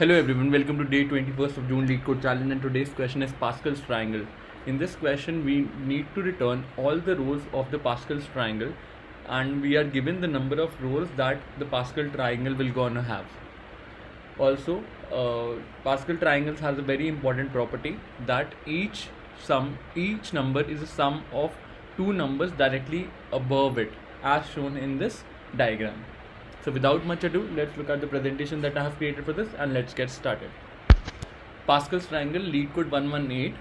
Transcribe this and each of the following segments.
Hello everyone, welcome to day 21st of June LeetCode Challenge, and today's question is Pascal's triangle. In this question we need to return all the rows of the Pascal's triangle, and we are given the number of rows that the Pascal triangle will gonna have. Also, Pascal triangles has a very important property that each number is a sum of two numbers directly above it, as shown in this diagram. So without much ado, let's look at the presentation that I have created for this, and let's get started. Pascal's triangle LeetCode 118,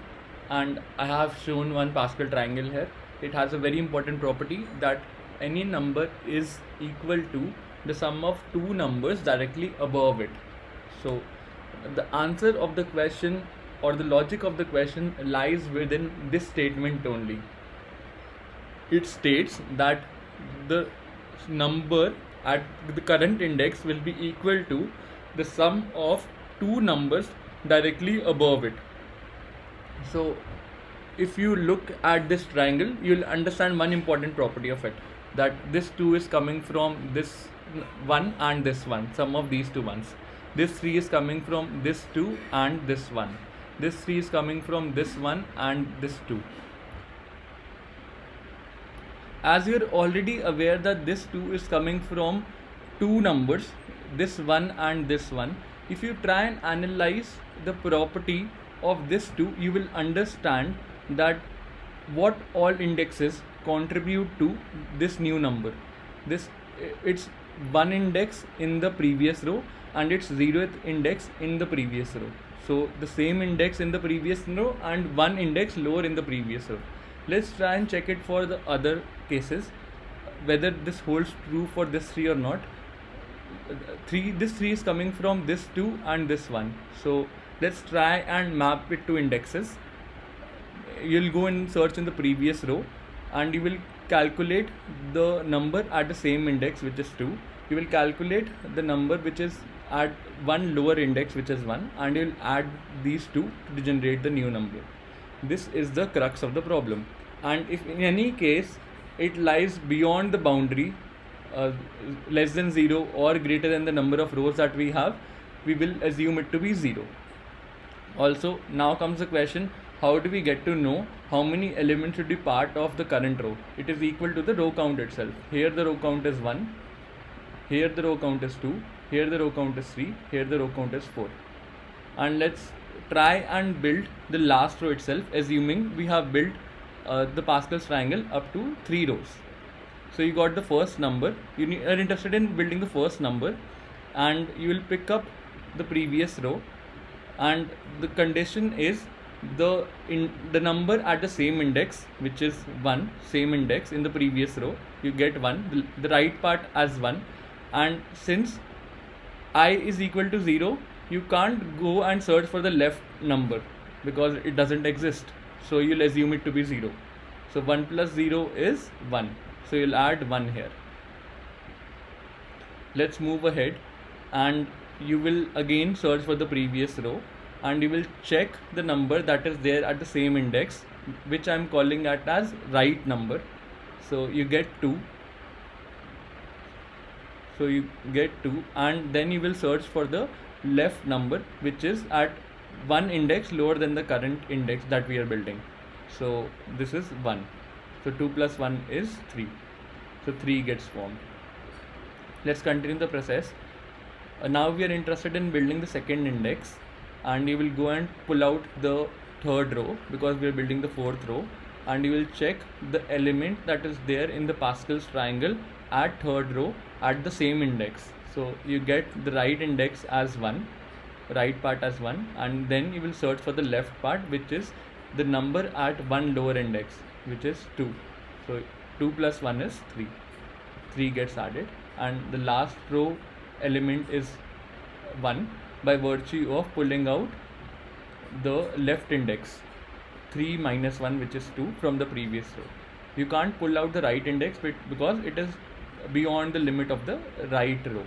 and I have shown one Pascal triangle here. It has a very important property that any number is equal to the sum of two numbers directly above it. So the answer of the question, or the logic of the question, lies within this statement only. It states that the number at the current index will be equal to the sum of two numbers directly above it. So if you look at this triangle, you'll understand one important property of it, that this 2 is coming from this 1 and this 1, sum of these two ones. This 3 is coming from this 2 and this 1. This 3 is coming from this 1 and this 2. As you're already aware that this 2 is coming from two numbers, this 1 and this 1, if you try and analyze the property of this 2, you will understand that what all indexes contribute to this new number. It's one index in the previous row and its 0th index in the previous row. So the same index in the previous row and one index lower in the previous row. Let's try and check it for the other cases, whether this holds true for this 3 or not. This 3 is coming from this 2 and this 1. So let's try and map it to indexes. You'll go and search in the previous row, and you will calculate the number at the same index, which is 2. You will calculate the number which is at one lower index, which is 1, and you'll add these two to generate the new number. This is the crux of the problem, and if in any case it lies beyond the boundary, less than 0 or greater than the number of rows that we have, we will assume it to be 0. Also, now comes the question, how do we get to know how many elements should be part of the current row? It is equal to the row count itself. Here the row count is 1, here the row count is 2, here the row count is 3, here the row count is 4. And let's try and build the last row itself, assuming we have built the Pascal's triangle up to 3 rows. So you got the first number, you are interested in building the first number, and you will pick up the previous row, and the condition is the number at the same index, which is 1, same index in the previous row, you get 1, the right part as 1, and since I is equal to 0, you can't go and search for the left number because it doesn't exist, so you'll assume it to be 0. So 1 plus 0 is 1, so you'll add 1 here. Let's move ahead, and you will again search for the previous row, and you will check the number that is there at the same index, which I'm calling it as right number. So you get 2. So you get 2, and then you will search for the left number, which is at one index lower than the current index that we are building. So this is 1. So 2 plus 1 is 3. So 3 gets formed. Let's continue the process. Now we are interested in building the second index, and you will go and pull out the third row because we are building the fourth row, and you will check the element that is there in the Pascal's triangle at third row at the same index. So you get the right index as 1, right part as 1, and then you will search for the left part, which is the number at one lower index, which is 2. So 2 plus 1 is 3. 3 gets added, and the last row element is 1 by virtue of pulling out the left index, 3 minus 1, which is 2, from the previous row. You can't pull out the right index because it is beyond the limit of the right row.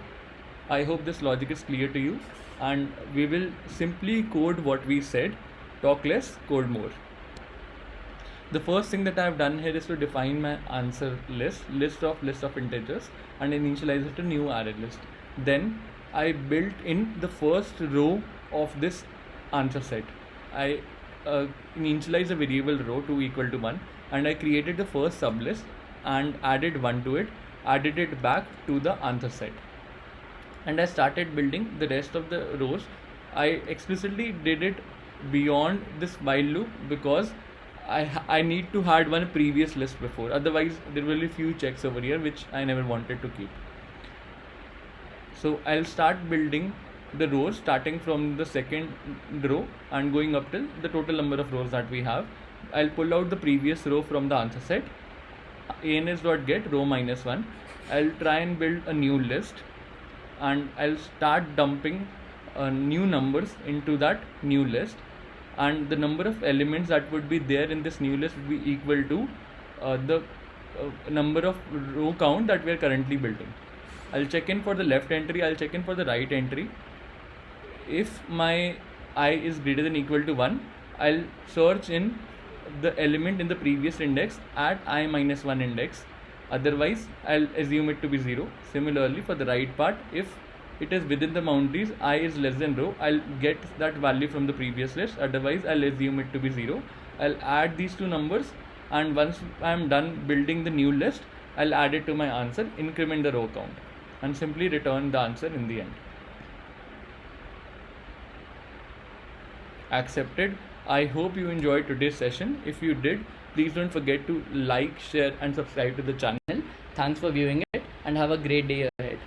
I hope this logic is clear to you, and we will simply code what we said. Talk less, code more. The first thing that I have done here is to define my answer list of integers, and initialize it to new array list. Then I built in the first row of this answer set. I initialized a variable row 2 equal to 1, and I created the first sublist and added 1 to it, added it back to the answer set, and I started building the rest of the rows. I explicitly did it beyond this while loop because I need to had one previous list before, otherwise there will be few checks over here which I never wanted to keep. So I'll start building the rows starting from the second row and going up till the total number of rows that we have. I'll pull out the previous row from the answer set, ans.get row -1. I'll try and build a new list, and I'll start dumping new numbers into that new list, and the number of elements that would be there in this new list would be equal to the number of row count that we are currently building. I'll check in for the left entry, I'll check in for the right entry. If my I is greater than equal to 1, I'll search in the element in the previous index at I minus 1 index, otherwise I'll assume it to be 0. Similarly for the right part, if it is within the boundaries I is less than row, I'll get that value from the previous list, otherwise I'll assume it to be 0. I'll add these two numbers, and once I'm done building the new list, I'll add it to my answer, increment the row count, and simply return the answer in the end. Accepted. I hope you enjoyed today's session. If you did, please don't forget to like, share and subscribe to the channel. Thanks for viewing it, and have a great day ahead.